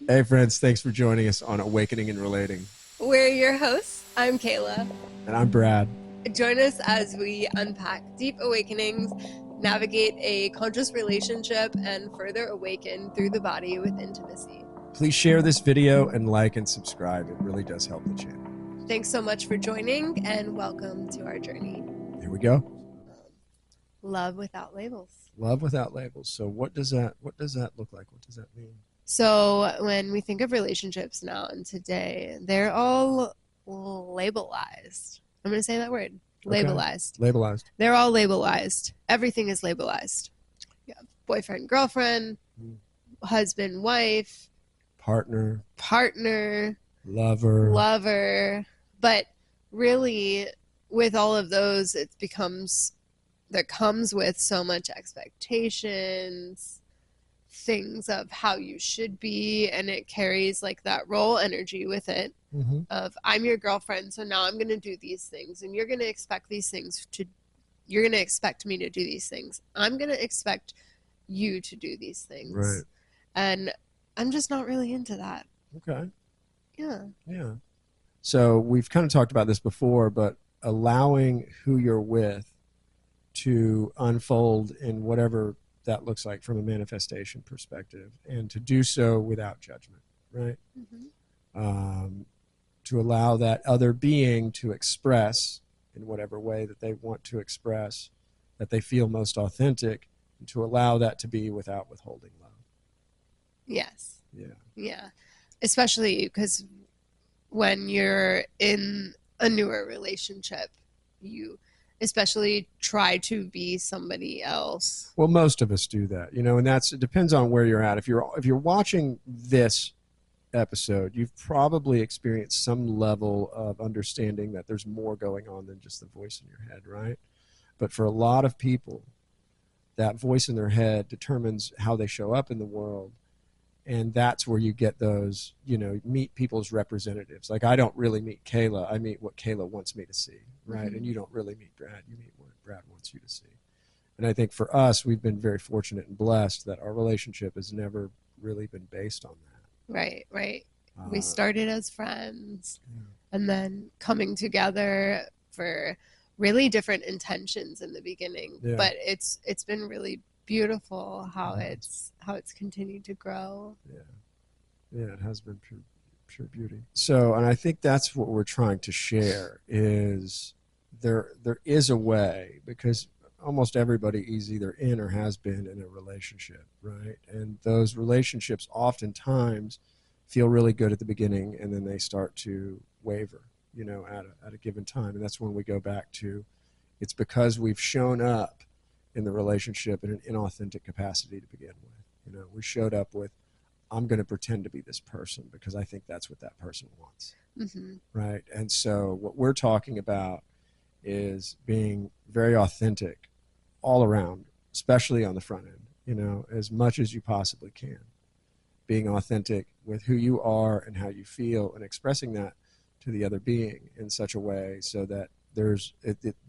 Hey friends, thanks for joining us on Awakening and Relating. We're your hosts. I'm Kayla. And I'm Brad. Join us as we unpack deep awakenings, navigate a conscious relationship, and further awaken through the body with intimacy. Please share this video and like and subscribe. It really does help the channel. Thanks so much for joining and welcome to our journey. Here we go. Love without labels. Love without labels. So what does that look like? What does that mean? So when we think of relationships now and today, they're all labelized. I'm going to say that word. Labelized. Okay. Labelized. They're all labelized. Everything is labelized. You have boyfriend, girlfriend, husband, wife, partner, lover. But really, with all of those, that comes with so much expectations, things of how you should be, and it carries like that role energy with it. Mm-hmm. Of I'm your girlfriend, so now I'm going to do these things, and you're going to expect me to do these things. I'm going to expect you to do these things. Right. And I'm just not really into that. Okay. Yeah. So we've kind of talked about this before, but allowing who you're with to unfold in whatever that looks like from a manifestation perspective, and to do so without judgment, right? Mm-hmm. To allow that other being to express in whatever way that they want to express, that they feel most authentic, and to allow that to be without withholding love. Yes. Yeah. Especially because when you're in a newer relationship, you especially try to be somebody else. Well, most of us do that, and it depends on where you're at. If you're watching this episode, you've probably experienced some level of understanding that there's more going on than just the voice in your head, right? But for a lot of people, that voice in their head determines how they show up in the world. And that's where you get those, meet people's representatives. Like, I don't really meet Kayla. I meet what Kayla wants me to see, right? Mm-hmm. And you don't really meet Brad. You meet what Brad wants you to see. And I think for us, we've been very fortunate and blessed that our relationship has never really been based on that. Right. We started as friends, and then coming together for really different intentions in the beginning. Yeah. But it's been really beautiful how it's continued to grow. Yeah, it has been pure beauty. So, and I think that's what we're trying to share is there is a way, because almost everybody is either in or has been in a relationship, right? And those relationships oftentimes feel really good at the beginning, and then they start to waver, at a given time. And that's when we go back to, it's because we've shown up in the relationship in an inauthentic capacity to begin with. We showed up with, I'm going to pretend to be this person because I think that's what that person wants. Mm-hmm. Right? And so what we're talking about is being very authentic all around, especially on the front end, as much as you possibly can. Being authentic with who you are and how you feel, and expressing that to the other being in such a way so that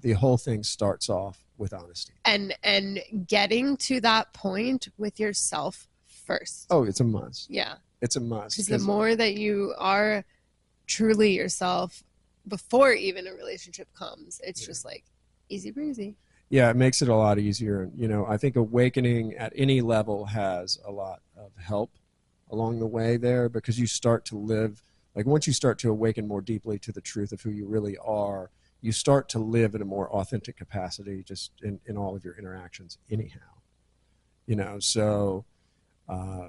the whole thing starts off with honesty. And getting to that point with yourself first. Oh, it's a must. Yeah. It's a must. Because the more that you are truly yourself before even a relationship comes, it's just like easy breezy. Yeah, it makes it a lot easier. I think awakening at any level has a lot of help along the way there, because you start to live, like once you start to awaken more deeply to the truth of who you really are, you start to live in a more authentic capacity just in all of your interactions anyhow. So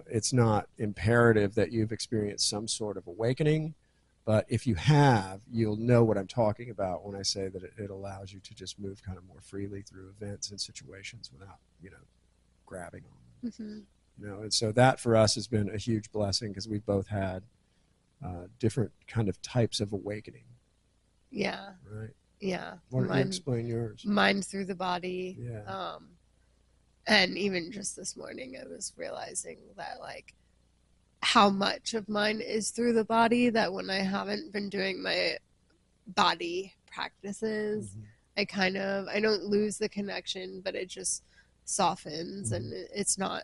it's not imperative that you've experienced some sort of awakening, but if you have, you'll know what I'm talking about when I say that it allows you to just move kind of more freely through events and situations without, grabbing on them. Mm-hmm. And so that for us has been a huge blessing, because we've both had different kind of types of awakening. Yeah. Right. Yeah. Why don't you explain yours? Mine through the body. Yeah. And even just this morning, I was realizing that like how much of mine is through the body, that when I haven't been doing my body practices, I don't lose the connection, but it just softens, and it's not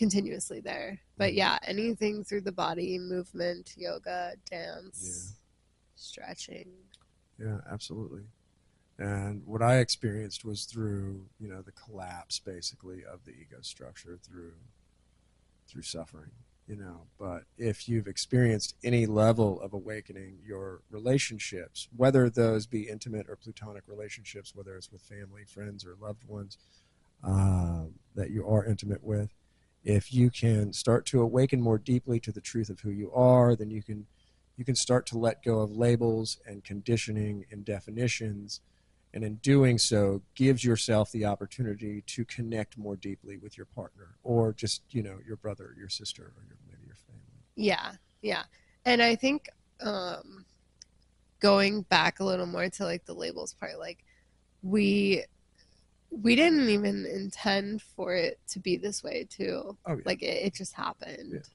continuously there. But Mhm. yeah, anything through the body, movement, yoga, Yeah. dance, stretching. Yeah, absolutely. And what I experienced was through, the collapse basically of the ego structure through suffering, But if you've experienced any level of awakening, your relationships, whether those be intimate or platonic relationships, whether it's with family, friends, or loved ones that you are intimate with, if you can start to awaken more deeply to the truth of who you are, then you can start to let go of labels and conditioning and definitions, and in doing so gives yourself the opportunity to connect more deeply with your partner, or just your brother or your sister, or maybe your family. Yeah, yeah. And I think um going back a little more to like the labels part, like we we didn't even intend for it to be this way too. Oh yeah. Like it just Yeah. happened.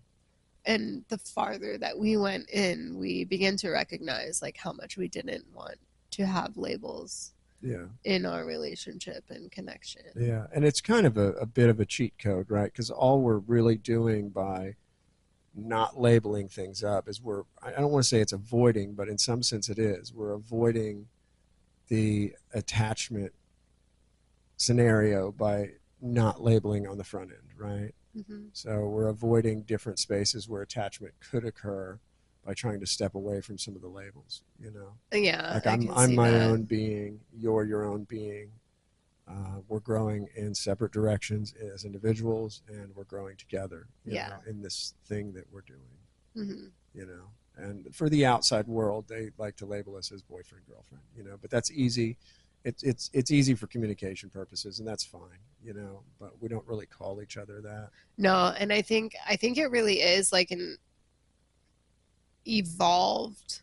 And the farther that we went in, we began to recognize like how much we didn't want to have labels Yeah. in our relationship and connection. Yeah, and it's kind of a bit of a cheat code, right? Because all we're really doing by not labeling things up is I don't want to say it's avoiding, but in some sense it is. We're avoiding the attachment scenario by not labeling on the front end, right? Mm-hmm. So we're avoiding different spaces where attachment could occur by trying to step away from some of the labels, Yeah, Like I I'm can I'm see my that. own being, you're your own being. We're growing in separate directions as individuals, and we're growing together, Yeah. in this thing that we're doing, Mm-hmm. you know. And for the outside world, they like to label us as boyfriend, girlfriend, but that's easy. It's easy for communication purposes, and that's fine, But we don't really call each other that. No, and I think it really is like an evolved,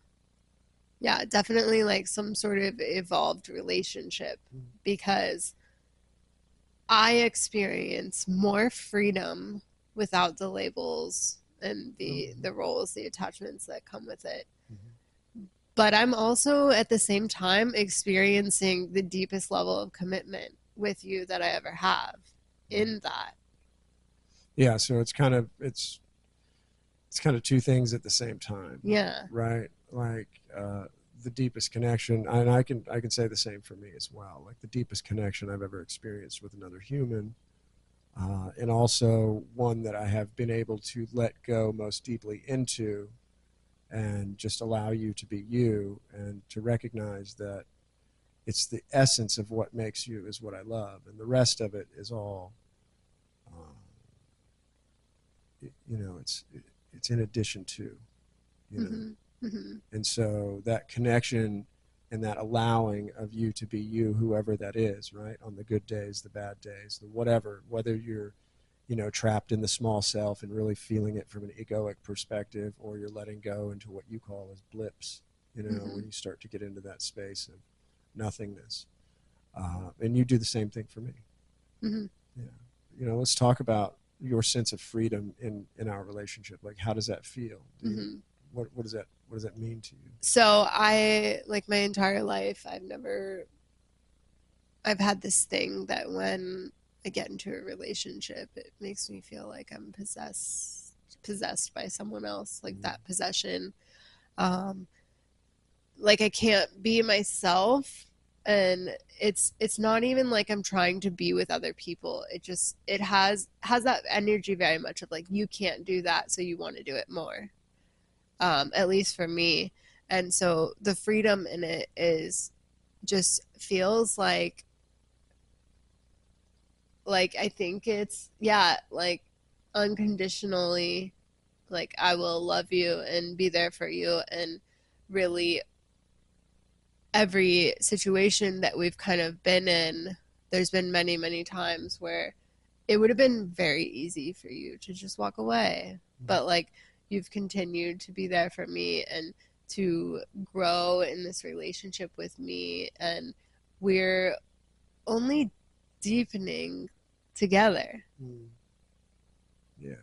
yeah, definitely like some sort of evolved relationship because I experience more freedom without the labels and Mm-hmm. the roles, the attachments that come with it. Mm-hmm. But I'm also at the same time experiencing the deepest level of commitment with you that I ever have in that. Yeah, so it's kind of two things at the same time, Yeah. right? Like the deepest connection, and I can say the same for me as well. Like the deepest connection I've ever experienced with another human, and also one that I have been able to let go most deeply into, and just allow you to be you, and to recognize that it's the essence of what makes you is what I love, and the rest of it is all, uh, it's in addition to, you know. Mm-hmm. Mm-hmm. And so that connection and that allowing of you to be you, whoever that is, right? On the good days, the bad days, the whatever, whether you're, trapped in the small self and really feeling it from an egoic perspective, or you're letting go into what you call as blips, Mm-hmm. when you start to get into that space of nothingness. And you do the same thing for me. Mm-hmm. Yeah. Let's talk about your sense of freedom in our relationship. Like, how does that feel? Mm-hmm. What does that mean to you? So I like my entire life I've had this thing that when I get into a relationship it makes me feel like I'm possessed by someone else, like Mm. that possession. Um like I can't be myself, and it's not even like I'm trying to be with other people. It has that energy very much of like you can't do that so you want to do it more. At least for me. And so the freedom in it is just feels like I think it's, yeah, like unconditionally, like I will love you and be there for you, and really every situation that we've kind of been in, there's been many times where it would have been very easy for you to just walk away, Mm. but like you've continued to be there for me and to grow in this relationship with me, and we're only deepening together. Mm. Yeah.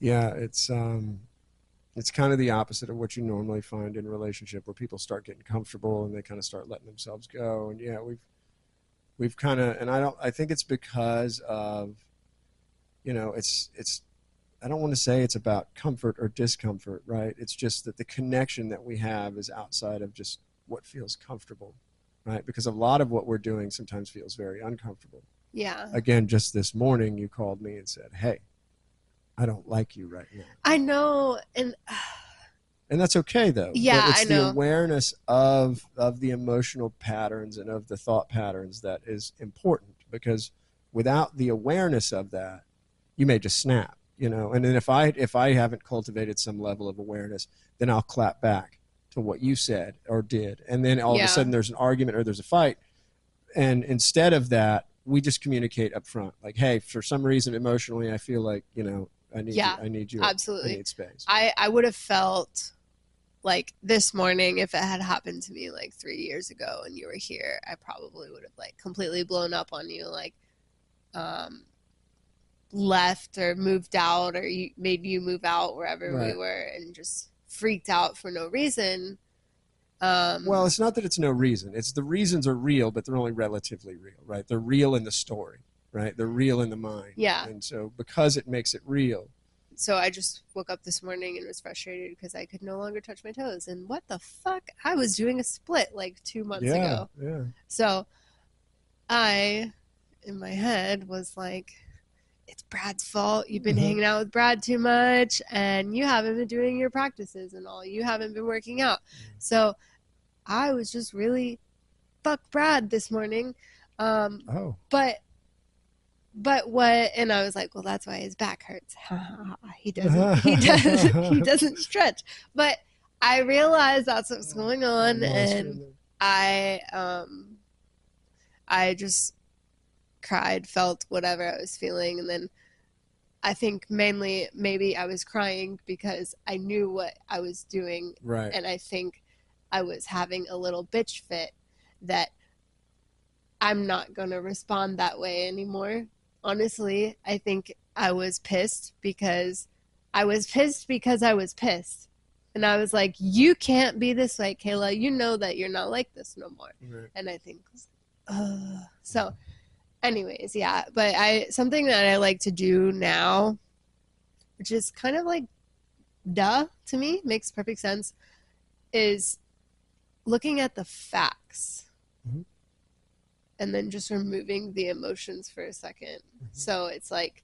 Yeah, it's kind of the opposite of what you normally find in a relationship, where people start getting comfortable and they kind of start letting themselves go. And yeah, we've kind of, and I think it's because of it's I don't want to say it's about comfort or discomfort, right? It's just that the connection that we have is outside of just what feels comfortable, right? Because a lot of what we're doing sometimes feels very uncomfortable. Yeah. Again, just this morning, you called me and said, "Hey, I don't like you right now." I know. And And that's okay though. But yeah, I it's the know. awareness of the emotional patterns and of the thought patterns that is important, because without the awareness of that, you may just snap, And then if I haven't cultivated some level of awareness, then I'll clap back to what you said or did. And then all of a Yeah. sudden there's an argument or there's a fight. And instead of that, we just communicate up front. Like, hey, for some reason emotionally I feel like, I need you Yeah. I need you I Absolutely. need space. I would have felt like this morning if it had happened to me like 3 years ago and you were here, I probably would have like completely blown up on you, like um left or moved out, or made you move out wherever we Right. were and just freaked out for no reason. Well, um it's not that it's no reason. It's the reasons are real, but they're only relatively real, right? They're real in the story, right? They're real in the mind. yeah, And so because it makes it real. so I just woke up this morning and was frustrated because I could no longer touch my toes. And what the fuck? I was doing a split like 2 months Yeah, ago. yeah. So I, in my head, was like, it's Brad's fault. You've been Uh-huh. hanging out with Brad too much and you haven't been doing your practices and all. You haven't been working out. So I was just really fuck Brad this morning. Um, Oh. but what, and I was like, well, that's why his back hurts. He doesn't stretch. But I realized that's what's going on, I lost you in and there. I just cried, felt whatever I was feeling, and then I think mainly maybe I was crying because I knew what I was doing, Right. and I think I was having a little bitch fit that I'm not going to respond that way anymore. Honestly, I think I was pissed because I was pissed because I was pissed. And I was like, you can't be this way, Kayla. You know that you're not like this no more. Right. And I think, so, anyways, yeah. But something that I like to do now, which is kind of like duh to me, makes perfect sense, is looking at the facts Mm-hmm. and then just removing the emotions for a 2nd. Mm-hmm. So it's like,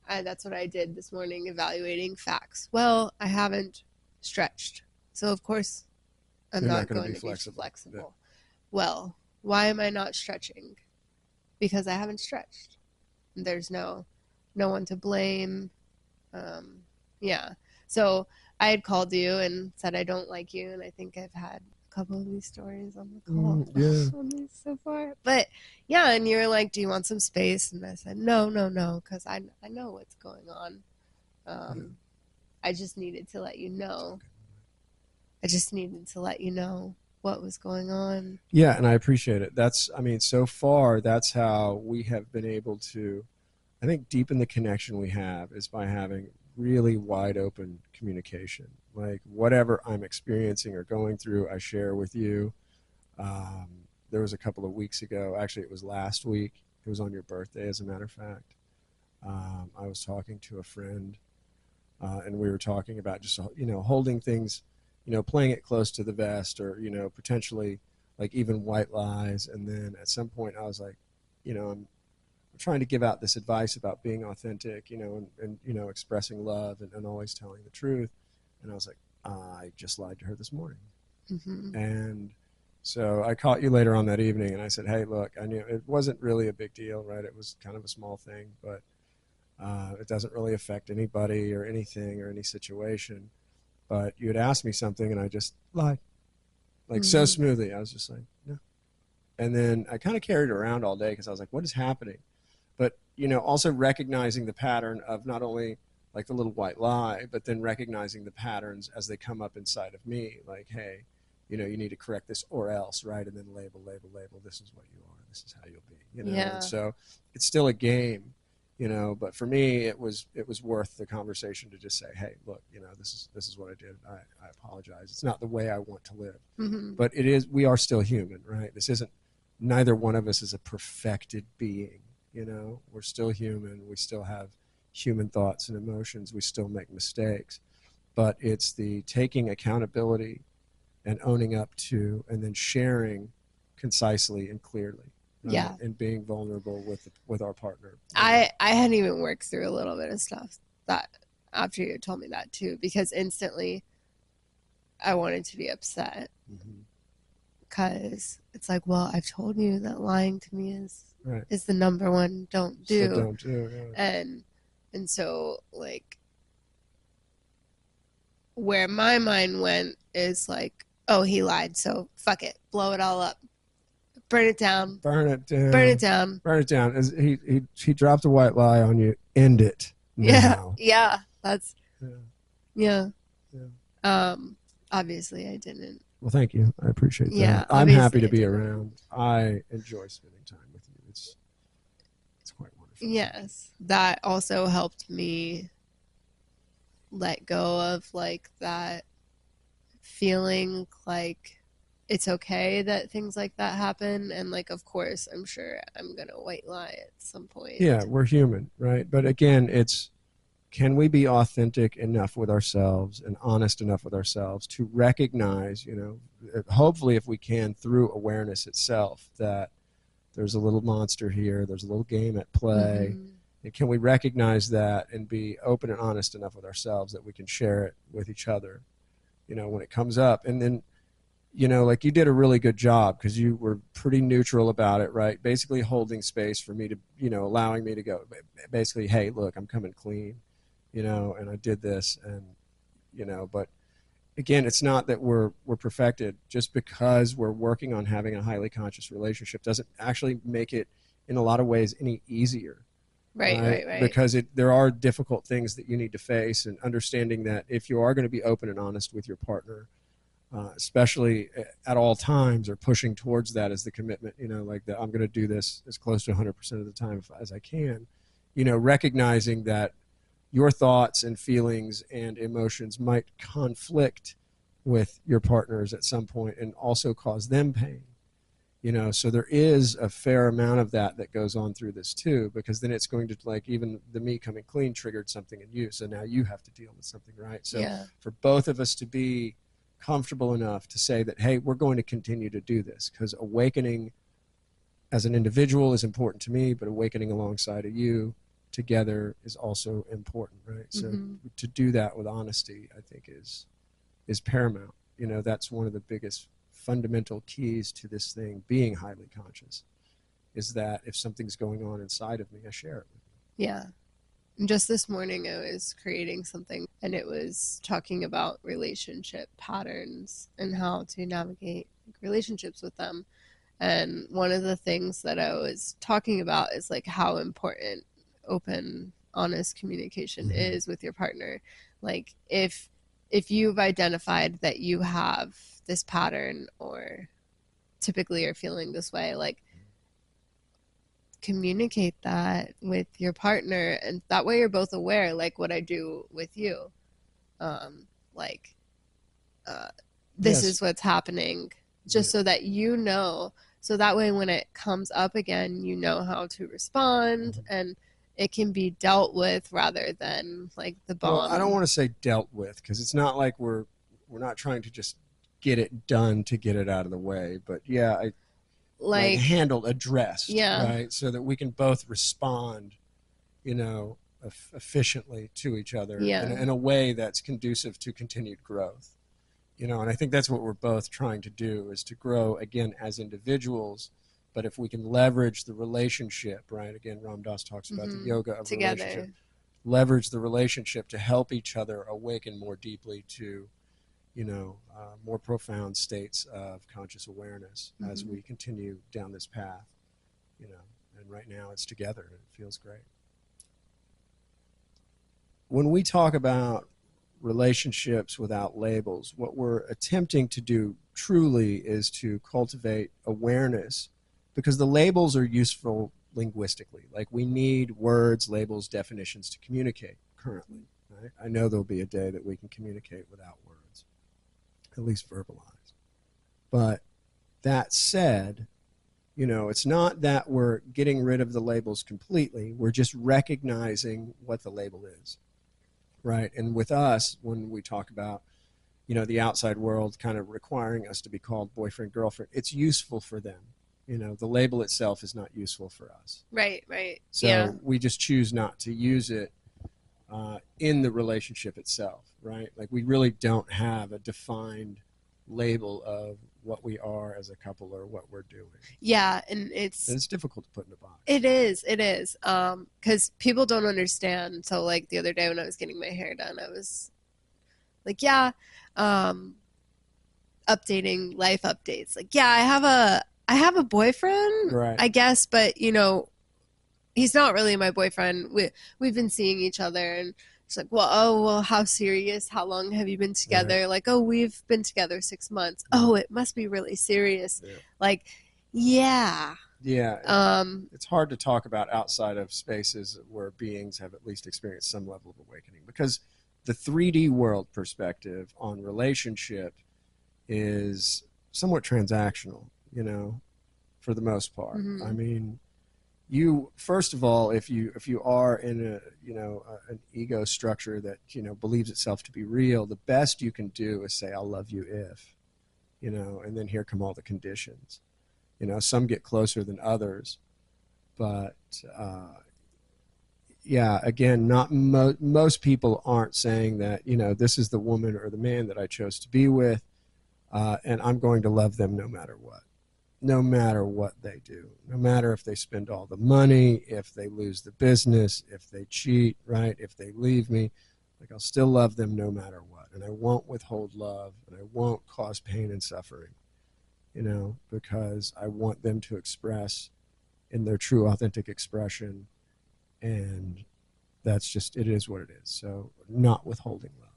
that's what I did this morning, evaluating facts. Well, I haven't stretched. So, of course, I'm You're not not going to going be to be flexible. flexible. Well, why am I not stretching? Because I haven't stretched. There's no one to blame. Yeah. So I had called you and said I don't like you, and I think I've had a couple of these stories on the call Yeah. on these so far. But yeah, and you were like, "Do you want some space?" And I said, "No, no, no," because I know what's going on. I just needed to let you know. I just needed to let you know what was going on. Yeah, and I appreciate it. So far, that's how we have been able to, I think, deepen the connection we have is by having really wide open communication. Like whatever I'm experiencing or going through, I share with you. Um, there was a couple of weeks ago, actually, it was last week. It was on your birthday, as a matter of fact. I was talking to a friend, and we were talking about just holding things, playing it close to the vest, or potentially like even white lies. And then at some point, I was like, I'm trying to give out this advice about being authentic, and expressing love and always telling the truth. And I was like, I just lied to her this morning. Mm-hmm. And so I caught you later on that evening, and I said, hey, look, I knew it wasn't really a big deal, right? It was kind of a small thing, but it doesn't really affect anybody or anything or any situation. But you had asked me something, and I just lied, like so smoothly. I was just like, no. And then I kind of carried it around all day because I was like, what is happening? But, also recognizing the pattern of not only like the little white lie, but then recognizing the patterns as they come up inside of me. Like, hey, you need to correct this or else, right? And then label. This is what you are. This is how you'll be, Yeah. And so it's still a game, but for me, it was worth the conversation to just say, hey, look, this is what I did. I apologize. It's not the way I want to live, but we are still human, right? This isn't, neither one of us is a perfected being, You know, we're still human. We still have human thoughts and emotions. We still make mistakes. But it's the taking accountability and owning up to, and then sharing concisely and clearly, right? Yeah. And being vulnerable with our partner. You know? I hadn't even worked through a little bit of stuff that after you told me that too, because instantly I wanted to be upset Mm-hmm. because it's like, well, I've told you that lying to me Right. is the number one don't So do, don't do. Yeah. and so like where my mind went is like, oh, he lied, so fuck it, blow it all up, burn it down, Burn it burn it down. down. Burn it down. As he dropped a white lie on you. End it Yeah, now. yeah, that's Yeah. yeah. Yeah. Obviously I didn't. Well, thank you. I appreciate Yeah, that. I'm happy obviously to I be didn't. around. I enjoy spending time with you. It's quite wonderful. Yes, that also helped me let go of like that feeling like it's okay that things like that happen, and like of course I'm sure I'm gonna white lie at some Yeah, point. we're human, right? But again, it's can we be authentic enough with ourselves and honest enough with ourselves to recognize, you know, hopefully if we can through awareness itself that there's a little monster here, there's a little game at play. Mm-hmm. And can we recognize that and be open and honest enough with ourselves that we can share it with each other, you know, when it comes up? And then, you know, like you did a really good job because you were pretty neutral about it, right? Basically holding space for me to, you know, allowing me to go, basically, hey, look, I'm coming clean, you know, and I did this, and, you know, but again, it's not that we're perfected. Just because we're working on having a highly conscious relationship doesn't actually make it in a lot of ways any easier, Right, right? right, right. Because there are difficult things that you need to face, and understanding that if you are going to be open and honest with your partner, especially at all times, or pushing towards that as the commitment, you know, like that I'm going to do this as close to 100% of the time as I can, you know, recognizing that your thoughts and feelings and emotions might conflict with your partners at some point and also cause them pain, you know. So there is a fair amount of that that goes on through this too, because then it's going to, like, even the me coming clean triggered something in you, so now you have to deal with something, right? So Yeah. for both of us to be comfortable enough to say that, hey, we're going to continue to do this, because awakening as an individual is important to me, but awakening alongside of you together is also important, right? So Mm-hmm. to do that with honesty, I think is paramount. You know, that's one of the biggest fundamental keys to this thing being highly conscious, is that if something's going on inside of me, I share it with Yeah. Just this morning I was creating something and it was talking about relationship patterns and how to navigate relationships with them. And one of the things that I was talking about is like how important open, honest communication Mm-hmm. is with your partner. Like if you've identified that you have this pattern or typically are feeling this way, like communicate that with your partner, and that way you're both aware, like what I do with you. Like uh, this Yes. is what's happening, Yeah. just so that you know, so that way when it comes up again you know how to respond, Mm-hmm. and it can be dealt with rather than like the Well, I don't bomb. want to say dealt with, because it's not like we're not trying to just get it done to get it out of the way, but yeah, like Like handled, addressed, yeah, right? So that we can both respond, you know, efficiently to each other yeah. in a way that's conducive to continued growth, you know. And I think that's what we're both trying to do, is to grow again as individuals. But if we can leverage the relationship, right? Again, Ram Dass talks about the Mm-hmm. yoga of relationship. Together. Leverage the relationship to help each other awaken more deeply to, you know, more profound states of conscious awareness as Mm-hmm. we continue down this path, you know. And right now it's together and it feels great. When we talk about relationships without labels, what we're attempting to do truly is to cultivate awareness, because the labels are useful linguistically. Like, we need words, labels, definitions to communicate currently. Right? I know there'll be a day that we can communicate without words, at least verbalized. But that said, It's not that we're getting rid of the labels completely. We're just recognizing what the label is, right? And with us, when we talk about, the outside world kind of requiring us to be called boyfriend, girlfriend, it's useful for them. The label itself is not useful for us. Right, right. Yeah. So we just choose not to use it in the relationship itself, right? Like we really don't have a defined label of what we are as a couple or what we're doing. Yeah, and And it's it's difficult to put in a box. it is because people don't understand. So like the other day when I was getting my hair done, I was like, yeah, um updating life updates. Like, yeah, I have a boyfriend, Right. I guess, but he's not really my boyfriend. We've been seeing each other, and it's like, well, oh, well, how serious? How long have you been Right. together? Like, oh, we've been together 6 months. Right. Oh, it must be really serious. Yeah. Like, yeah, Yeah. um, It's hard to talk about outside of spaces where beings have at least experienced some level of awakening, because the 3D world perspective on relationship is somewhat transactional, for the most part. I mhm. mean, you first of all, if you are in an ego structure that believes itself to be real, the best you can do is say I'll love you if, and then here come all the conditions. Some get closer than others, but yeah, again, not most people aren't saying that this is the woman or the man that I chose to be with, and I'm going to love them no matter what, no matter what they do, no matter if they spend all the money, if they lose the business, if they cheat, right, if they leave me. Like, I'll still love them no matter what, and I won't withhold love, and I won't cause pain and suffering, because I want them to express in their true authentic expression. And that's just, it is what it is. So not withholding love.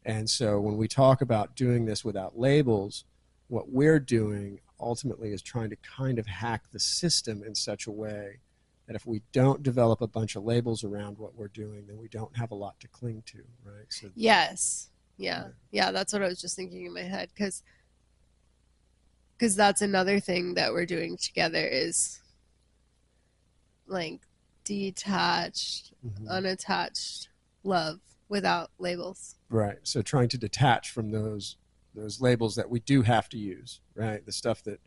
And so when we talk about doing this without labels, what we're doing ultimately is trying to kind of hack the system in such a way that if we don't develop a bunch of labels around what we're doing, then we don't have a lot to cling to, right? So Yes, yeah. yeah, that's what I was just thinking in my head because that's another thing that we're doing together is like detached, Mm-hmm. unattached love without labels. Right. So trying to detach from those labels that we do have to use, right? The stuff that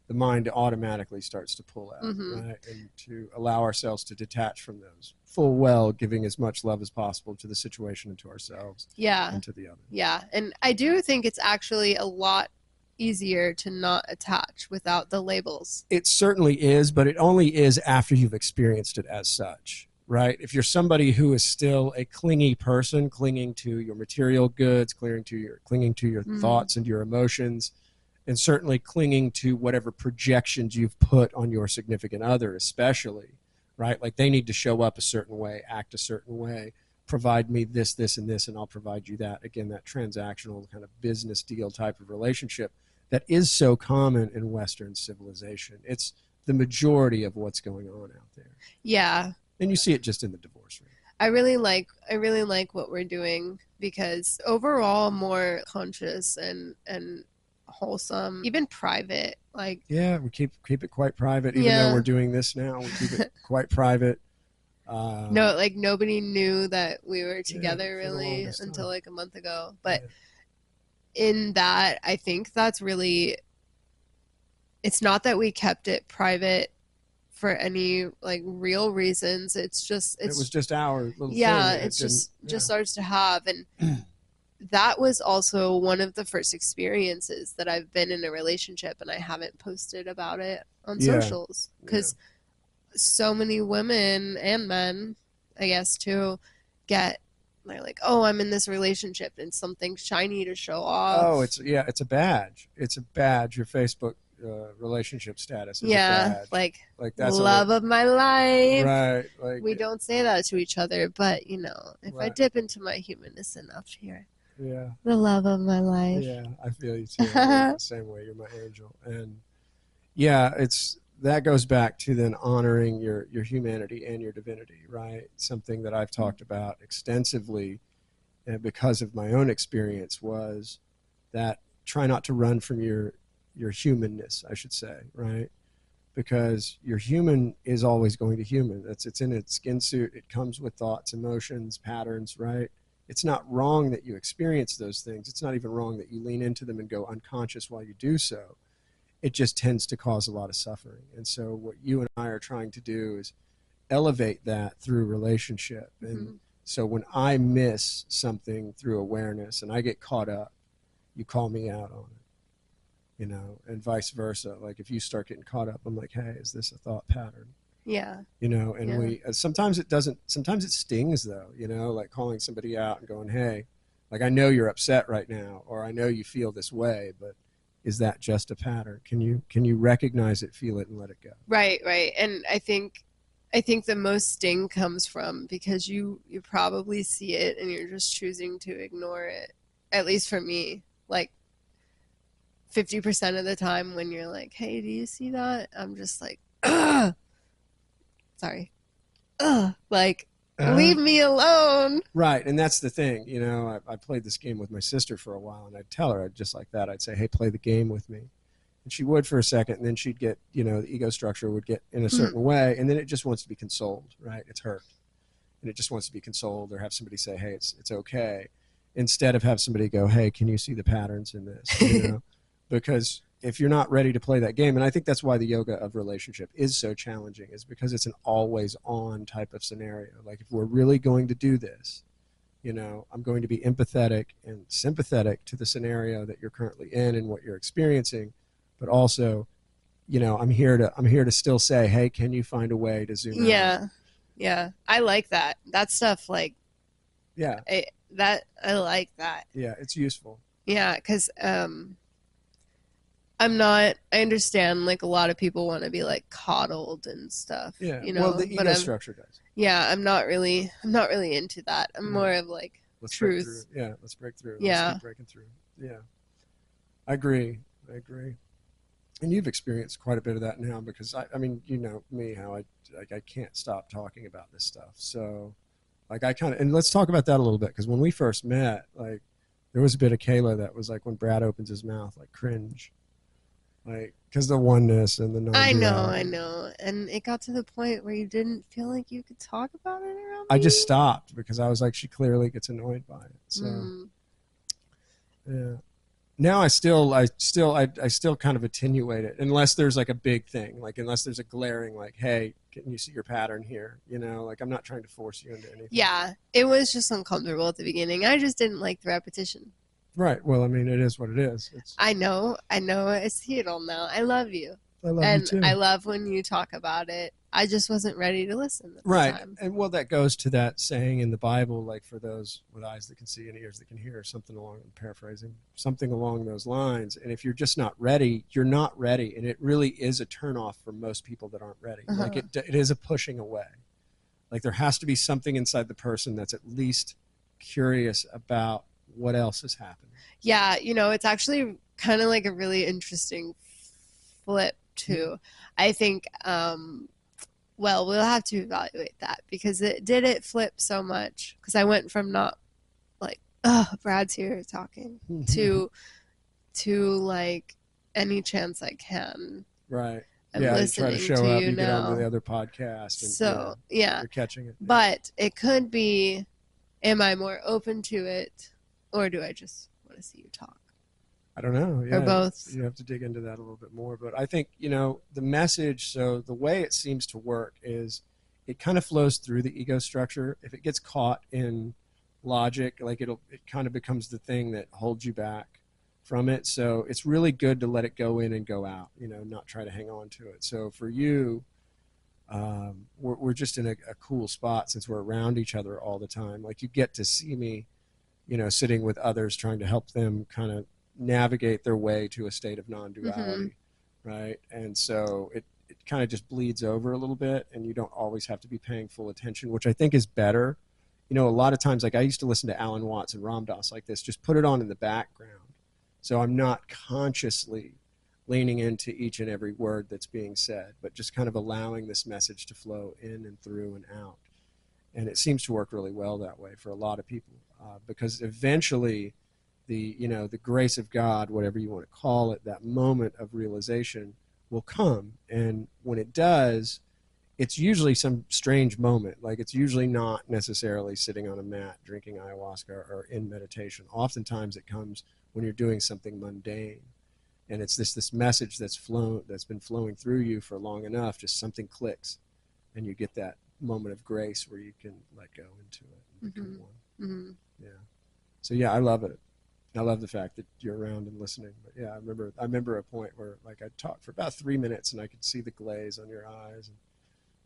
the mind automatically starts to pull out, Mm-hmm. right? And to allow ourselves to detach from those, full well giving as much love as possible to the situation and to ourselves Yeah, and to the other. yeah, and I do think it's actually a lot easier to not attach without the labels. It certainly is, but it only is after you've experienced it as such, right? If you're somebody who is still a clingy person, clinging to your material goods, clinging to your Mm. thoughts and your emotions, and certainly clinging to whatever projections you've put on your significant other, especially, right? Like they need to show up a certain way, act a certain way, provide me this, this, and this, and I'll provide you that. Again, that transactional kind of business deal type of relationship that is so common in Western civilization. It's the majority of what's going on out there. Yeah, And you see it just in the divorce rate. I really like what we're doing because overall more conscious and wholesome, even private. Like, Yeah, we keep it quite private. Even though we're yeah, doing this now, we keep it quite private. no, like nobody knew that we were Yeah, together for the really longest until time. like a month ago. But Yeah. in that, I think that's really, it's not that we kept it private for any like real reasons. It's just It was it's just our little thing, yeah, and it it's didn't. just Yeah. ours to have. And that was also one of the first experiences that I've been in a relationship and I haven't posted about it on Yeah. socials Yeah. because so many women and men, I guess too, get they're like, oh, I'm in this relationship and something shiny to show Oh, off. it's a badge. It's a badge. Your Facebook relationship status is a Yeah, badge. like Like that's a love of my life. right. Like We don't say that to each other, but if I right. dip into my humanness enough here, Yeah. the love of my life. Yeah. I feel you too. Yeah. The same way. You're my angel. And yeah, it's that goes back to then honoring your humanity and your divinity, right? Something that I've talked about extensively, and because of my own experience, was that try not to run from your humanness, I should say, right? because your human is always going to human. It's in its skin suit. It comes with thoughts, emotions, patterns, right? It's not wrong that you experience those things. It's not even wrong that you lean into them and go unconscious while you do so. It just tends to cause a lot of suffering. And so what you and I are trying to do is elevate that through relationship. And Mm-hmm. so when I miss something through awareness and I get caught up, you call me out on it, and vice versa. Like if you start getting caught up, I'm like, hey, is this a thought pattern? Yeah. And Yeah. we sometimes it doesn't, sometimes it stings though, like calling somebody out and going, hey, like I know you're upset right now, or I know you feel this way, but is that just a pattern? Can you recognize it, feel it, and let it go? Right, right. And I think the most sting comes from because you probably see it and you're just choosing to ignore it. At least for me, like 50% of the time when you're like, "Hey, do you see that?" I'm just like, "Ugh, sorry. Ugh, like Uh, leave me alone." right, and that's the thing. I played this game with my sister for a while, and I'd tell her just like that. I'd say, "Hey, play the game with me," and she would for a second, and then she'd get, the ego structure would get in a certain way, and then it just wants to be consoled, right? It's hurt, and it just wants to be consoled, or have somebody say, "Hey, it's okay," instead of have somebody go, "Hey, can you see the patterns in this?" Because if you're not ready to play that game, and I think that's why the yoga of relationship is so challenging, is because it's an always on type of scenario. Like if we're really going to do this, I'm going to be empathetic and sympathetic to the scenario that you're currently in and what you're experiencing, but also, I'm here to still say, hey, can you find a way to zoom out? Yeah. Yeah. I like that. That stuff like Yeah, I like that. yeah, it's useful. Yeah, cuz I understand like a lot of people want to be like coddled and stuff, Yeah, well, the but ego structure does. I'm not really into that. I'm Yeah, more of like let's break through. truth. Yeah, let's break through. Let's Yeah. keep breaking through. Yeah, I agree. I agree. And you've experienced quite a bit of that now, because I mean, you know me, how I can't stop talking about this stuff. So like I kind of, and let's talk about that a little bit, because when we first met, like there was a bit of Kayla that was like when Brad opens his mouth, like cringe, like because the oneness and the I non-duality. know. And it got to the point where you didn't feel like you could talk about it around I just me. stopped because I was like, she clearly gets annoyed by it. So Mm. yeah. Now I still kind of attenuate it, unless there's like a big thing, like unless there's a glaring, like, hey, can you see your pattern here? Like I'm not trying to force you into anything. Yeah, it was just uncomfortable at the beginning. I just didn't like the repetition. Right. Well, I mean, it is what it is. I know, I see it all now. I love you. I love you And I too. love when you talk about it. I just wasn't ready to listen at the Right. time. And well, that goes to that saying in the Bible, like for those with eyes that can see and ears that can hear, something along, I'm paraphrasing, something along those lines. And if you're just not ready, you're not ready. And it really is a turnoff for most people that aren't ready. Like Uh-huh. it is a pushing away. Like there has to be something inside the person that's at least curious about what else is happening. Yeah, it's actually kind of like a really interesting flip too. I think well, we'll have to evaluate that because it flip so much because I went from not like, oh, Brad's here talking to like any chance I can. Right. I'm Yeah, you try to listening show to up, you you get onto the now. other podcast, and yeah, So, yeah. you're catching it. Yeah. But it could be, am I more open to it or do I just want to see you talk? I don't know. Or Yeah, both. you have to dig into that a little bit more. But I think, the message, so the way it seems to work is it kind of flows through the ego structure. If it gets caught in logic, like it kind of becomes the thing that holds you back from it. So it's really good to let it go in and go out, not try to hang on to it. So for you, we're just in a cool spot since we're around each other all the time. Like you get to see me, sitting with others, trying to help them kind of navigate their way to a state of Mm-hmm. non-duality, right? And so it kind of just bleeds over a little bit, and you don't always have to be paying full attention, which I think is better. A lot of times, like I used to listen to Alan Watts and Ram Dass like this, just put it on in the background, so I'm not consciously leaning into each and every word that's being said, but just kind of allowing this message to flow in and through and out. And it seems to work really well that way for a lot of people, because eventually the grace of God, whatever you want to call it, that moment of realization will come. And when it does, it's usually some strange moment. Like, it's usually not necessarily sitting on a mat drinking ayahuasca or in meditation. Oftentimes it comes when you're doing something mundane, and it's this message that's been flowing through you for long enough. Just something clicks, and you get that moment of grace where you can let go into it and become one. Yeah. So yeah, I love it. I love the fact that you're around and listening. But yeah, I remember a point where, like, I'd talk for about 3 minutes and I could see the glaze on your eyes and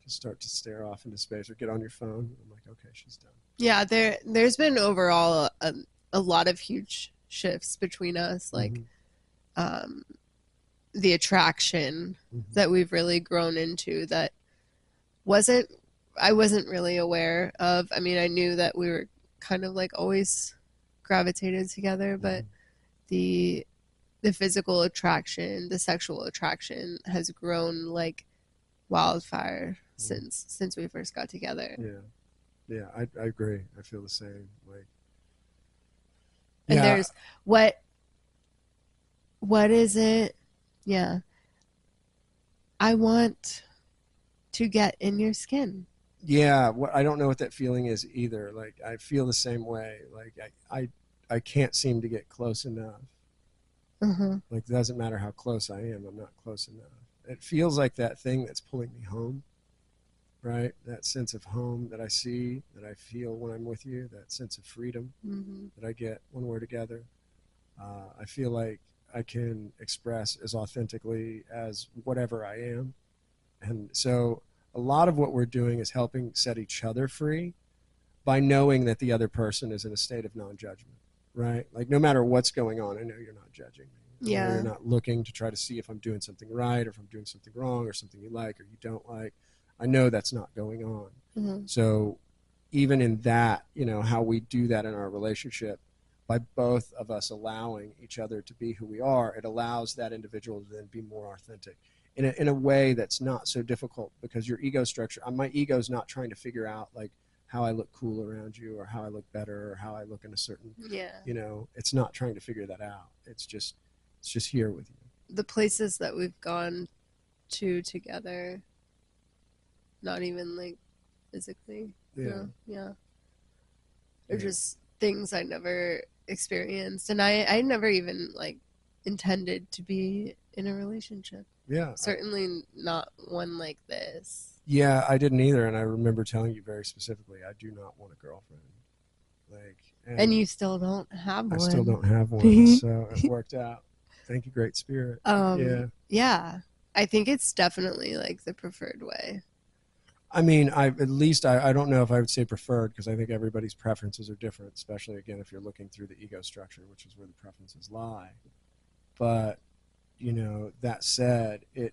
just start to stare off into space or get on your phone. I'm like, okay, she's done. Yeah, there's been overall a lot of huge shifts between us, like um, the attraction that we've really grown into that wasn't I wasn't really aware of. I mean, I knew that we were kind of like always gravitated together, but the the physical attraction, the sexual attraction has grown like wildfire since we first got together. Yeah, I agree. I feel the same. Like, And yeah, there's what is it? Yeah. I want to get in your skin. yeah. What I don't know what that feeling is either. Like, I feel the same way. Like, I can't seem to get close enough. Like, it doesn't matter how close I am, I'm not close enough. It feels like that thing that's pulling me home, right? That sense of home that I see, that I feel when I'm with you, that sense of freedom that I get when we're together. I feel like I can express as authentically as whatever I am. And so a lot of what we're doing is helping set each other free by knowing that the other person is in a state of non-judgment, right? Like, no matter what's going on, I know you're not judging me. I know you're not looking to try to see if I'm doing something right or if I'm doing something wrong or something you like or you don't like. I know that's not going on. So even in that, how we do that in our relationship, by both of us allowing each other to be who we are, it allows that individual to then be more authentic in a way that's not so difficult, because your ego structure, my ego's not trying to figure out, like, how I look cool around you or how I look better or how I look in a certain, it's not trying to figure that out. It's just here with you. The places that we've gone to together, not even like physically. Yeah. They're just things I never experienced, and I never even like intended to be in a relationship. Yeah. Certainly not one like this. Yeah, I didn't either, and I remember telling you very specifically, I do not want a girlfriend. Like, and you still don't have one. I still don't have one, so it worked out. Thank you, Great Spirit. Yeah. I think it's definitely like the preferred way. I mean, I don't know if I would say preferred, because I think everybody's preferences are different, especially, again, if you're looking through the ego structure, which is where the preferences lie. But, that said, it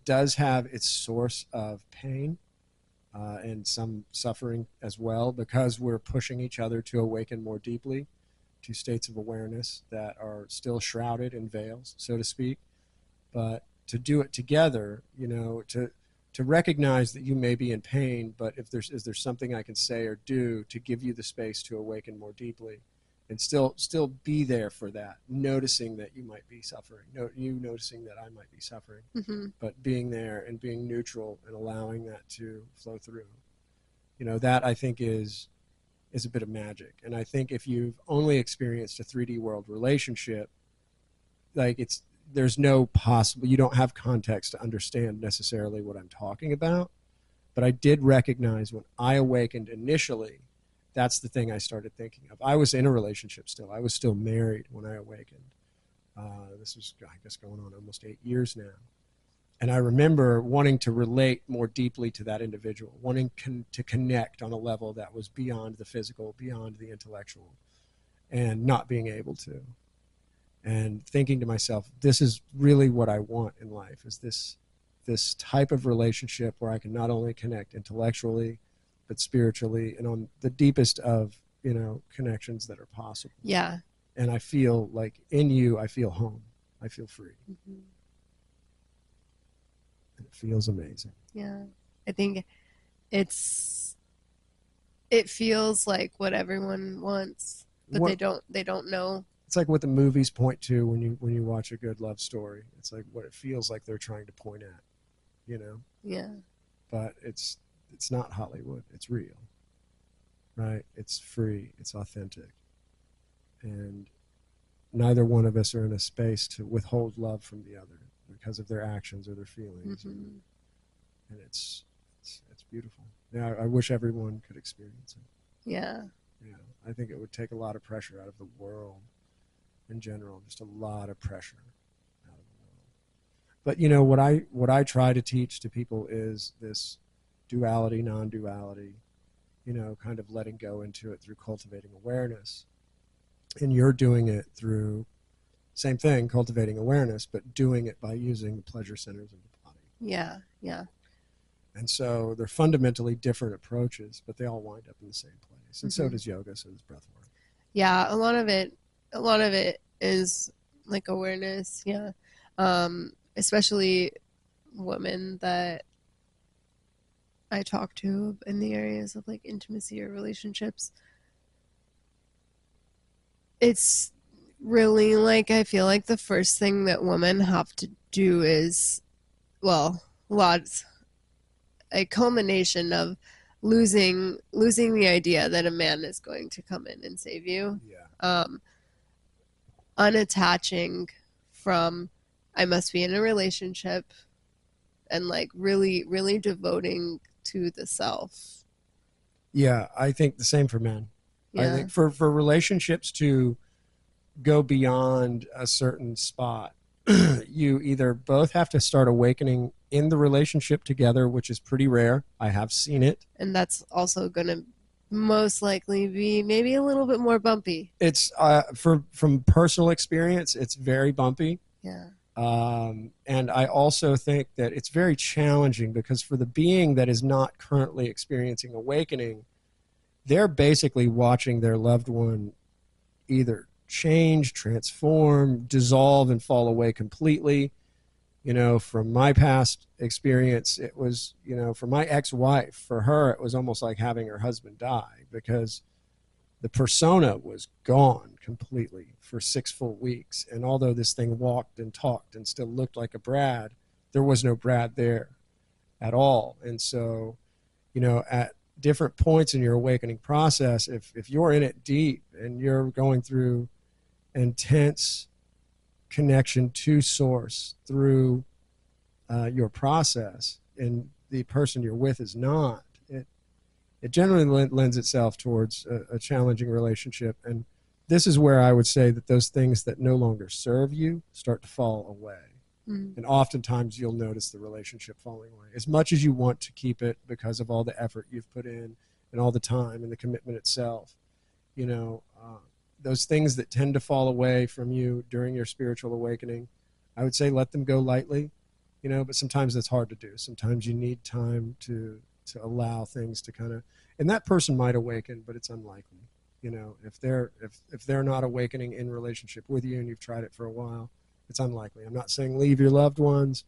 does have its source of pain and some suffering as well, because we're pushing each other to awaken more deeply to states of awareness that are still shrouded in veils, so to speak. But to do it together, to recognize that you may be in pain, but is there something I can say or do to give you the space to awaken more deeply, and still be there for that, noticing that you might be suffering, noticing that I might be suffering, but being there and being neutral and allowing that to flow through. That, I think, is a bit of magic. And I think if you've only experienced a 3D world relationship, like, there's no possible, you don't have context to understand necessarily what I'm talking about. But I did recognize when I awakened initially, that's the thing I started thinking of. I was in a relationship still. I was still married when I awakened. This was, I guess, going on almost 8 years now. And I remember wanting to relate more deeply to that individual, wanting to connect on a level that was beyond the physical, beyond the intellectual, and not being able to. And thinking to myself, this is really what I want in life, is this type of relationship where I can not only connect intellectually, but spiritually, and on the deepest of, connections that are possible. Yeah. And I feel like in you, I feel home. I feel free. And it feels amazing. Yeah. I think it feels like what everyone wants, but they don't know it's like what the movies point to when you watch a good love story. It's like what it feels like they're trying to point at, you know. Yeah. But it's not Hollywood. It's real, right? It's free. It's authentic, and neither one of us are in a space to withhold love from the other because of their actions or their feelings, Mm-hmm. and it's beautiful. Yeah, I wish everyone could experience it. Yeah. Yeah, I think it would take a lot of pressure out of the world in general, just a lot of pressure out of the world. But you know what I try to teach to people is this duality, non-duality. You know, kind of letting go into it through cultivating awareness, and you're doing it through same thing, cultivating awareness, but doing it by using the pleasure centers of the body. Yeah. Yeah. And so they're fundamentally different approaches, but they all wind up in the same place. And so Mm-hmm. does yoga, so does breath work. Yeah. A lot of it is like awareness. Yeah. Especially women that I talk to in the areas of like intimacy or relationships. It's really like I feel like the first thing that women have to do is, well, lots a culmination of losing the idea that a man is going to come in and save you. Yeah. Unattaching from I must be in a relationship and like really devoting to the self. Yeah, I think the same for men. I Yeah. think for relationships to go beyond a certain spot, you either both have to start awakening in the relationship together, which is pretty rare. I have seen it. And that's also going to most likely be maybe a little bit more bumpy. It's from personal experience, it's very bumpy. Yeah. And I also think that it's very challenging because for the being that is not currently experiencing awakening, they're basically watching their loved one either change, transform, dissolve, and fall away completely. You know, from my past experience, it was, you know, for my ex-wife, for her, it was almost like having her husband die because the persona was gone completely for 6 full weeks. And although this thing walked and talked and still looked like a Brad, there was no Brad there at all. And so, you know, at different points in your awakening process, if you're in it deep and you're going through intense connection to source through your process and the person you're with is not, it generally lends itself towards a challenging relationship. And this is where I would say that those things that no longer serve you start to fall away. Mm. And oftentimes you'll notice the relationship falling away. As much as you want to keep it because of all the effort you've put in and all the time and the commitment itself, you know, those things that tend to fall away from you during your spiritual awakening, I would say let them go lightly, you know, but sometimes that's hard to do. Sometimes you need time to allow things to kind of, and that person might awaken, but it's unlikely. You know, if they're not awakening in relationship with you and you've tried it for a while, it's unlikely. I'm not saying leave your loved ones,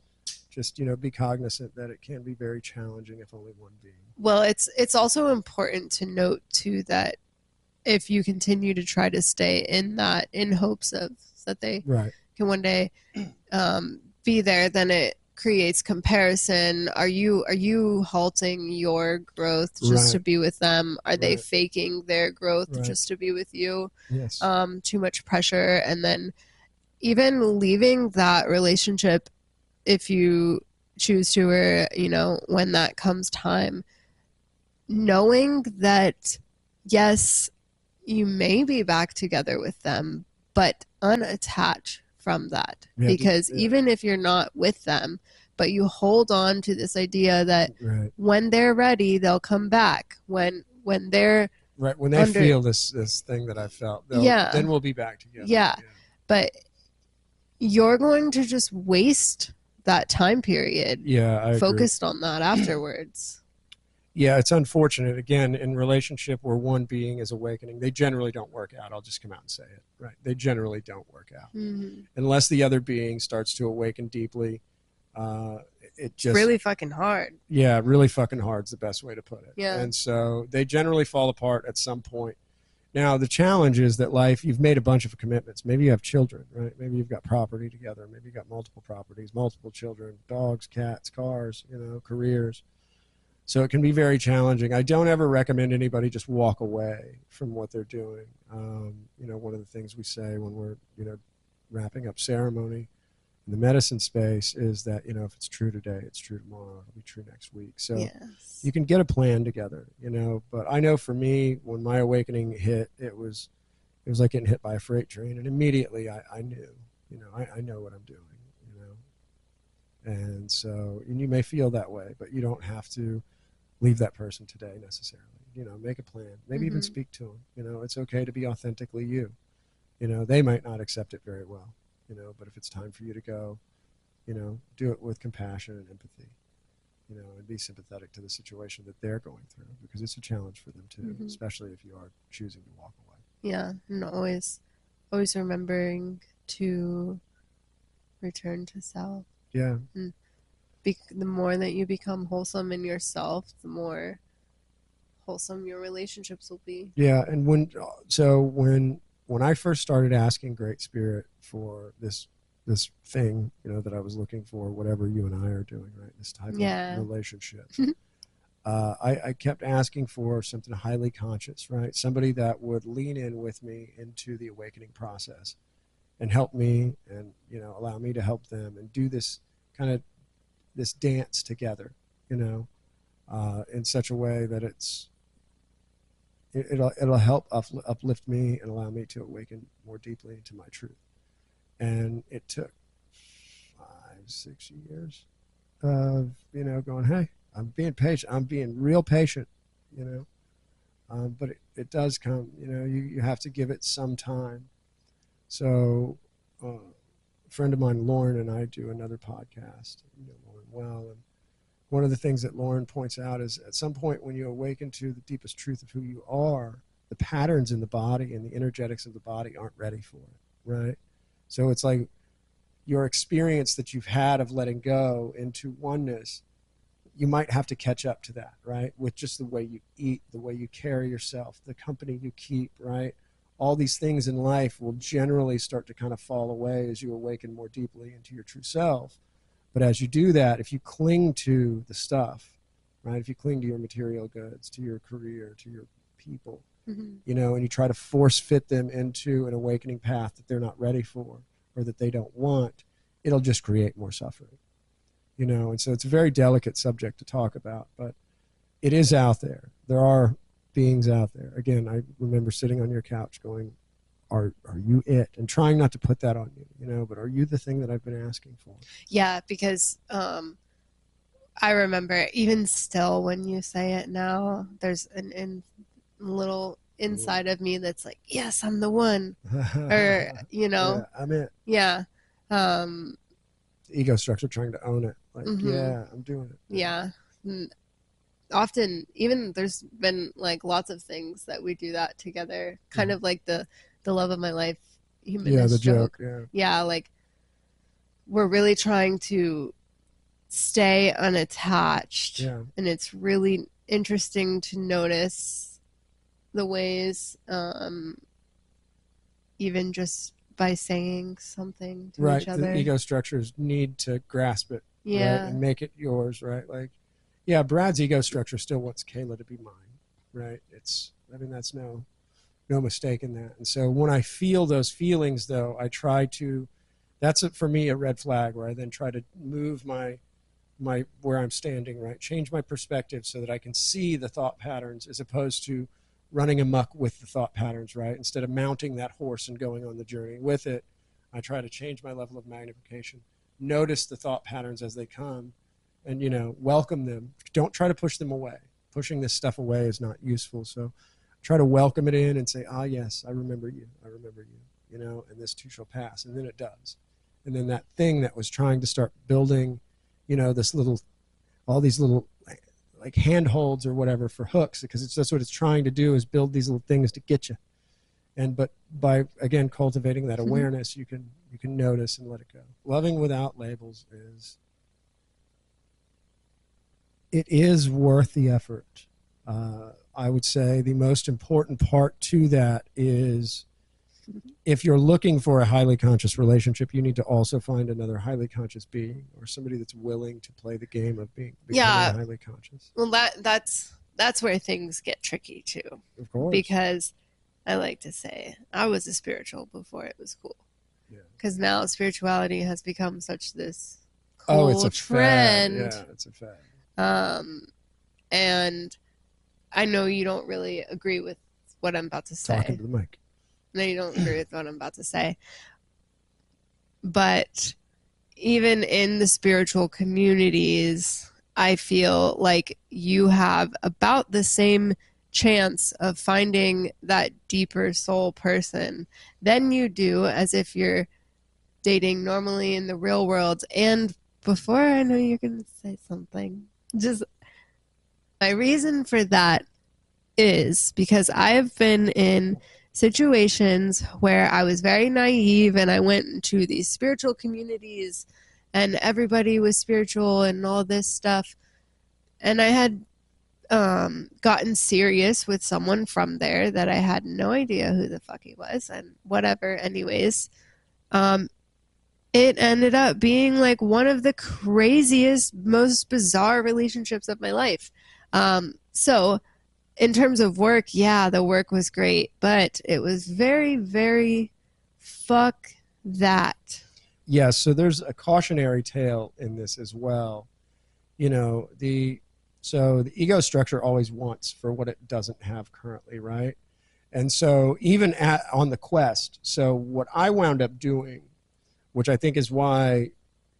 just, you know, be cognizant that it can be very challenging if only one being. Well, it's also important to note too that if you continue to try to stay in that in hopes of that they Right. can one day be there, then it creates comparison. Are you halting your growth just Right. to be with them? Are they Right. faking their growth Right. just to be with you? Yes. Too much pressure, and then even leaving that relationship if you choose to, or you know, when that comes time, knowing that yes, you may be back together with them, but unattached from that. Yeah, Because yeah. even if you're not with them, but you hold on to this idea that Right. when they're ready, they'll come back. When they're Right. When they feel this thing that I felt, Yeah. then we'll be back together. Yeah. But you're going to just waste that time period Yeah, I agree. focused on that afterwards. Yeah, it's unfortunate. Again, in relationship where one being is awakening, they generally don't work out. I'll just come out and say it. Right. They generally don't work out. Mm-hmm. Unless the other being starts to awaken deeply. It just really fucking hard. Yeah, really fucking hard is the best way to put it. Yeah. And so they generally fall apart at some point. Now, the challenge is that life, you've made a bunch of commitments. Maybe you have children, right? Maybe you've got property together. Maybe you've got multiple properties, multiple children, dogs, cats, cars, careers. So it can be very challenging. I don't ever recommend anybody just walk away from what they're doing. One of the things we say when we're, wrapping up ceremony in the medicine space is that, if it's true today, it's true tomorrow, it'll be true next week. So Yes. you can get a plan together, but I know for me, when my awakening hit, it was like getting hit by a freight train. And immediately I knew, I know what I'm doing, and so, and you may feel that way, but you don't have to leave that person today necessarily. Make a plan, maybe even Mm-hmm. speak to them. It's okay to be authentically you. They might not accept it very well, but if it's time for you to go, do it with compassion and empathy, and be sympathetic to the situation that they're going through, because it's a challenge for them too, Mm-hmm. especially if you are choosing to walk away. Yeah, and always remembering to return to self. Yeah. And the more that you become wholesome in yourself, the more wholesome your relationships will be. Yeah. And when I first started asking Great Spirit for this thing, that I was looking for, whatever you and I are doing, right? This type of Yeah. relationship. I kept asking for something highly conscious, right? Somebody that would lean in with me into the awakening process and help me, and allow me to help them, and do this kind of this dance together, in such a way that it'll help uplift me and allow me to awaken more deeply into my truth. And it took 5-6 years of going, hey, I'm being patient, I'm being real patient, you know but it does come, you have to give it some time. So a friend of mine, Lauren, and I do another podcast, Lauren well, and one of the things that Lauren points out is, at some point when you awaken to the deepest truth of who you are, the patterns in the body and the energetics of the body aren't ready for it, right? So it's like your experience that you've had of letting go into oneness, you might have to catch up to that, right? With just the way you eat, the way you carry yourself, the company you keep, right? All these things in life will generally start to kind of fall away as you awaken more deeply into your true self. But as you do that, if you cling to the stuff, right? If you cling to your material goods, to your career, to your people, Mm-hmm. and you try to force fit them into an awakening path that they're not ready for or that they don't want, it'll just create more suffering. And so it's a very delicate subject to talk about, but it is out there. There are beings out there. Again, I remember sitting on your couch going, are you it? And trying not to put that on you, but are you the thing that I've been asking for? Yeah, because I remember even still when you say it now, there's an little inside of me that's like, yes, I'm the one, or Yeah, I'm it. yeah, um, The ego structure trying to own it. Like, mm-hmm. yeah, I'm doing it. Yeah. And often, even there's been like lots of things that we do that together, kind of like the love of my life Yeah, the humanist joke. joke. Yeah. Yeah, like we're really trying to stay unattached, Yeah. and it's really interesting to notice the ways, even just by saying something to each Right. The other. ego structures need to grasp it, right, Yeah. and make it yours, right? Like, yeah, Brad's ego structure still wants Kayla to be mine, right? That's no mistake in that. And so when I feel those feelings, though, I try to. That's for me a red flag, where I then try to move my where I'm standing, right? Change my perspective so that I can see the thought patterns as opposed to running amok with the thought patterns, right? Instead of mounting that horse and going on the journey with it, I try to change my level of magnification, notice the thought patterns as they come, and welcome them. Don't try to push them away. Pushing this stuff away is not useful. So try to welcome it in and say, ah, yes, I remember you. I remember you, and this too shall pass. And then it does. And then that thing that was trying to start building, this little, all these little like handholds or whatever for hooks, because that's what it's trying to do, is build these little things to get you. But by, again, cultivating that awareness, you can notice and let it go. Loving without labels it is worth the effort. I would say the most important part to that is if you're looking for a highly conscious relationship, you need to also find another highly conscious being or somebody that's willing to play the game of becoming Yeah. highly conscious. Well, that's where things get tricky too, Of course. because I like to say I was a spiritual before it was cool. Yeah. Because now spirituality has become such this Oh, it's cool a fad. trend. Yeah, it's a fad. And I know you don't really agree with what I'm about to say. Talking to the mic. No, you don't agree with what I'm about to say. But even in the spiritual communities, I feel like you have about the same chance of finding that deeper soul person than you do as if you're dating normally in the real world. And before I know you're going to say something, just my reason for that is because I have been in situations where I was very naive and I went into these spiritual communities and everybody was spiritual and all this stuff. And I had gotten serious with someone from there that I had no idea who the fuck he was and whatever. Anyways, it ended up being like one of the craziest, most bizarre relationships of my life. So, in terms of work, yeah, the work was great, but it was very, very fuck that. Yeah, so there's a cautionary tale in this as well. You know, the ego structure always wants for what it doesn't have currently, right? And so even on the quest, so what I wound up doing, which I think is why,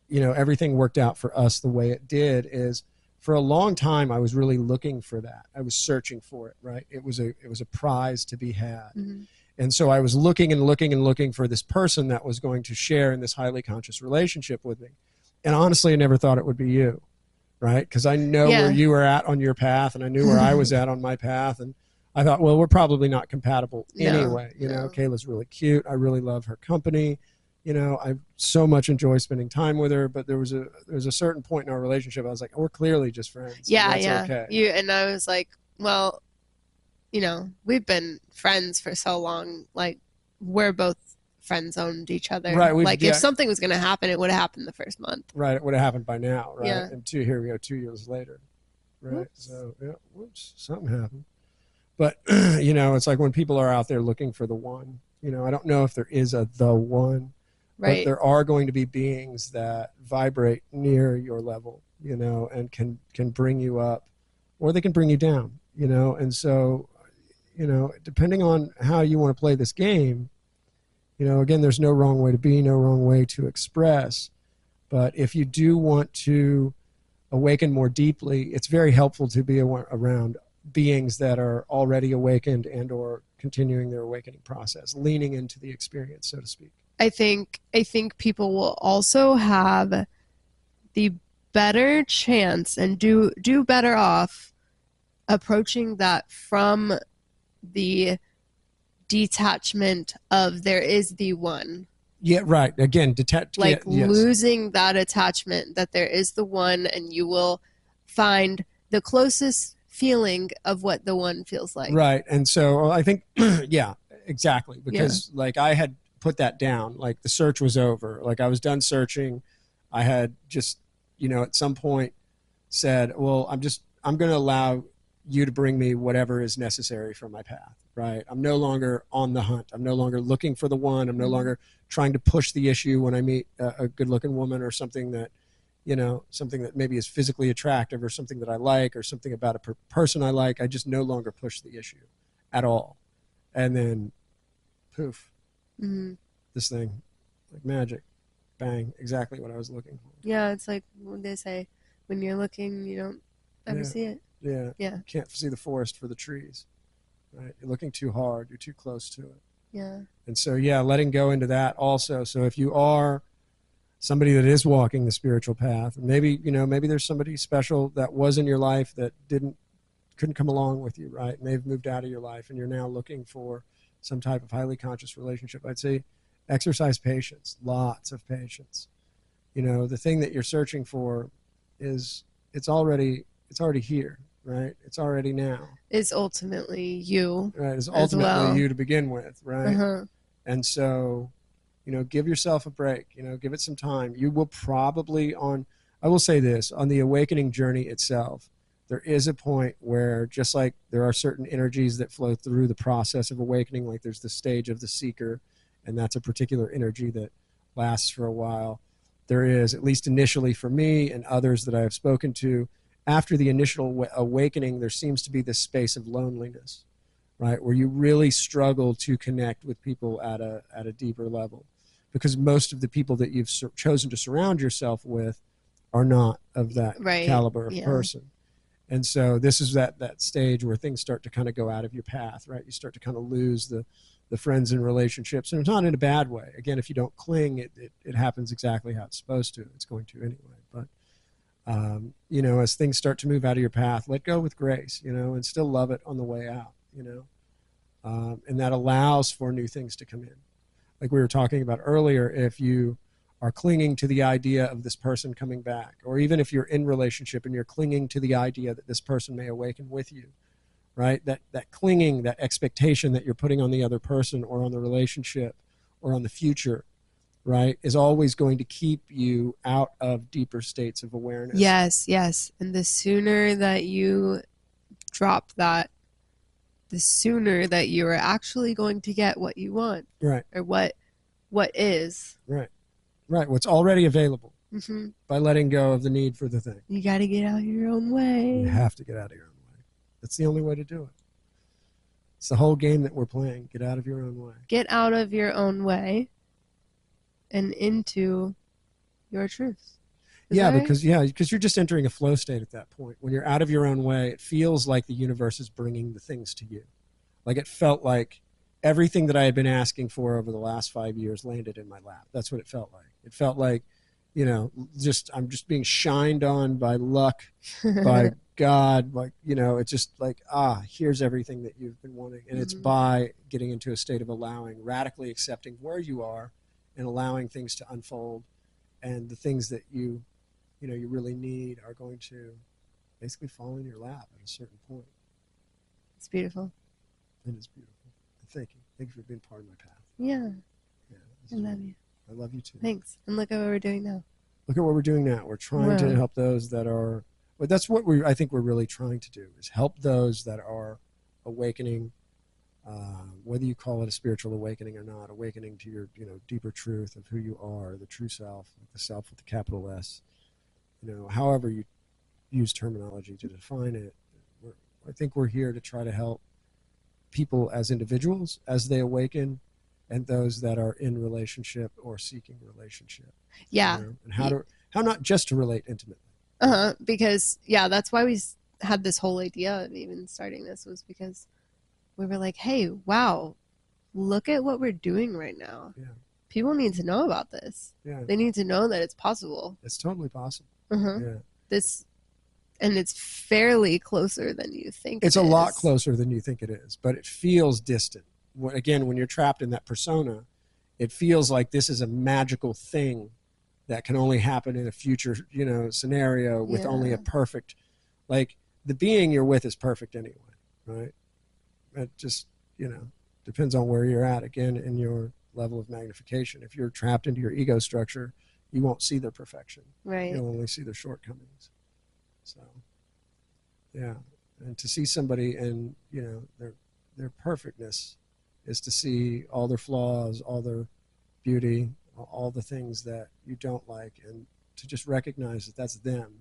everything worked out for us the way it did, is for a long time I was really looking for that. I was searching for it, right? It was a prize to be had. Mm-hmm. And so I was looking and looking and looking for this person that was going to share in this highly conscious relationship with me. And honestly, I never thought it would be you, right? Because I know where you were at on your path, and I knew where I was at on my path. And I thought, well, we're probably not compatible anyway. Kayla's really cute. I really love her company. I so much enjoy spending time with her, but there was a certain point in our relationship I was like, we're clearly just friends. Yeah, that's yeah. Okay. And I was like, well, we've been friends for so long. Like, we're both friend zoned each other. Right. Like, if something was going to happen, it would have happened the first month. Right. It would have happened by now. Right. Yeah. And here we go 2 years later. Right. Whoops. So, yeah, whoops, something happened. But, it's like when people are out there looking for the one, I don't know if there is the one. Right. But there are going to be beings that vibrate near your level, and can bring you up, or they can bring you down, And so, depending on how you want to play this game, again, there's no wrong way to be, no wrong way to express. But if you do want to awaken more deeply, it's very helpful to be around beings that are already awakened and or continuing their awakening process, leaning into the experience, so to speak. I think people will also have the better chance and do better off approaching that from the detachment of there is the one. Yeah, right. Again, losing that attachment that there is the one, and you will find the closest feeling of what the one feels like. Right. And so I think, yeah, exactly. Because like I had put that down, like the search was over, like I was done searching. I had just at some point said, well, I'm going to allow you to bring me whatever is necessary for my path, right? I'm no longer on the hunt. I'm no longer looking for the one. I'm no longer trying to push the issue when I meet a good looking woman or something that something that maybe is physically attractive or something that I like or something about a person I like. I just no longer push the issue at all. And then poof. Mm-hmm. This thing, like magic, bang, exactly what I was looking for. Yeah, it's like what they say, when you're looking, you don't ever see it. Yeah. Yeah. You can't see the forest for the trees, right? You're looking too hard. You're too close to it. Yeah. And so, letting go into that also. So if you are somebody that is walking the spiritual path, maybe there's somebody special that was in your life that couldn't come along with you, right? And they've moved out of your life and you're now looking for some type of highly conscious relationship. I'd say exercise patience, lots of patience. The thing that you're searching for it's already here. right? It's already now. Is ultimately you Right? It's as ultimately well. you to begin with, right? Uh-huh. And so, give yourself a break, give it some time. You will probably I will say this, on the awakening journey itself, there is a point where, just like there are certain energies that flow through the process of awakening, like there's the stage of the seeker, and that's a particular energy that lasts for a while. There is, at least initially for me and others that I have spoken to, after the initial awakening, there seems to be this space of loneliness, right? Where you really struggle to connect with people at a deeper level, because most of the people that you've chosen to surround yourself with are not of that Right. caliber of Yeah. person. And so this is that stage where things start to kind of go out of your path, right? You start to kind of lose the friends and relationships, and it's not in a bad way. Again, if you don't cling, it happens exactly how it's supposed to. It's going to anyway. But as things start to move out of your path, let go with grace, and still love it on the way out, and that allows for new things to come in. Like we were talking about earlier, if you are clinging to the idea of this person coming back, or even if you're in relationship and you're clinging to the idea that this person may awaken with you, right? That clinging, that expectation that you're putting on the other person or on the relationship or on the future, right, is always going to keep you out of deeper states of awareness. Yes, yes. And the sooner that you drop that, the sooner that you are actually going to get what you want. Right. Or what is. Right. Right. What's already available, Mm-hmm. by letting go of the need for the thing. You got to get out of your own way. You have to get out of your own way. That's the only way to do it. It's the whole game that we're playing. Get out of your own way. Get out of your own way and into your truth. Because you're just entering a flow state at that point. When you're out of your own way, it feels like the universe is bringing the things to you. Like it felt like everything that I had been asking for over the last 5 years landed in my lap. That's what it felt like. It felt like, I'm just being shined on by luck, by God, like, it's just like, here's everything that you've been wanting. And it's by getting into a state of allowing, radically accepting where you are and allowing things to unfold. And the things that you really need are going to basically fall in your lap at a certain point. It's beautiful. It is beautiful. Thank you. Thank you for being part of my path. Yeah. I love you. I love you too. Thanks. And look at what we're doing now. Look at what we're doing now. We're trying to help those that are, but that's what I think we're really trying to do, is help those that are awakening, whether you call it a spiritual awakening or not, awakening to your, deeper truth of who you are, the true self, the self with the capital S, however you use terminology to define it. I think we're here to try to help people as individuals as they awaken, and those that are in relationship or seeking relationship. Yeah. And how not just to relate intimately. Because that's why we had this whole idea of even starting this, was because we were like, hey, wow, look at what we're doing right now. Yeah. People need to know about this. Yeah. They need to know that it's possible. It's totally possible. Yeah. And it's fairly closer than you think. It's a lot closer than you think it is, but it feels distant. Again, when you're trapped in that persona, it feels like this is a magical thing that can only happen in a future, scenario with only a perfect, like the being you're with is perfect anyway, right? It just, depends on where you're at, again, in your level of magnification. If you're trapped into your ego structure, you won't see their perfection. Right. You'll only see their shortcomings. So, yeah. And to see somebody in, their perfectness is to see all their flaws, all their beauty, all the things that you don't like, and to just recognize that that's them.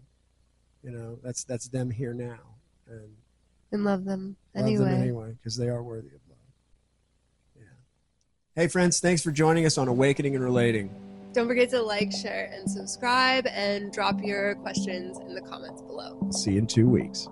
That's them here now. And love them anyway. Love them anyway, because they are worthy of love. Yeah. Hey, friends, thanks for joining us on Awakening and Relating. Don't forget to like, share, and subscribe, and drop your questions in the comments below. See you in 2 weeks.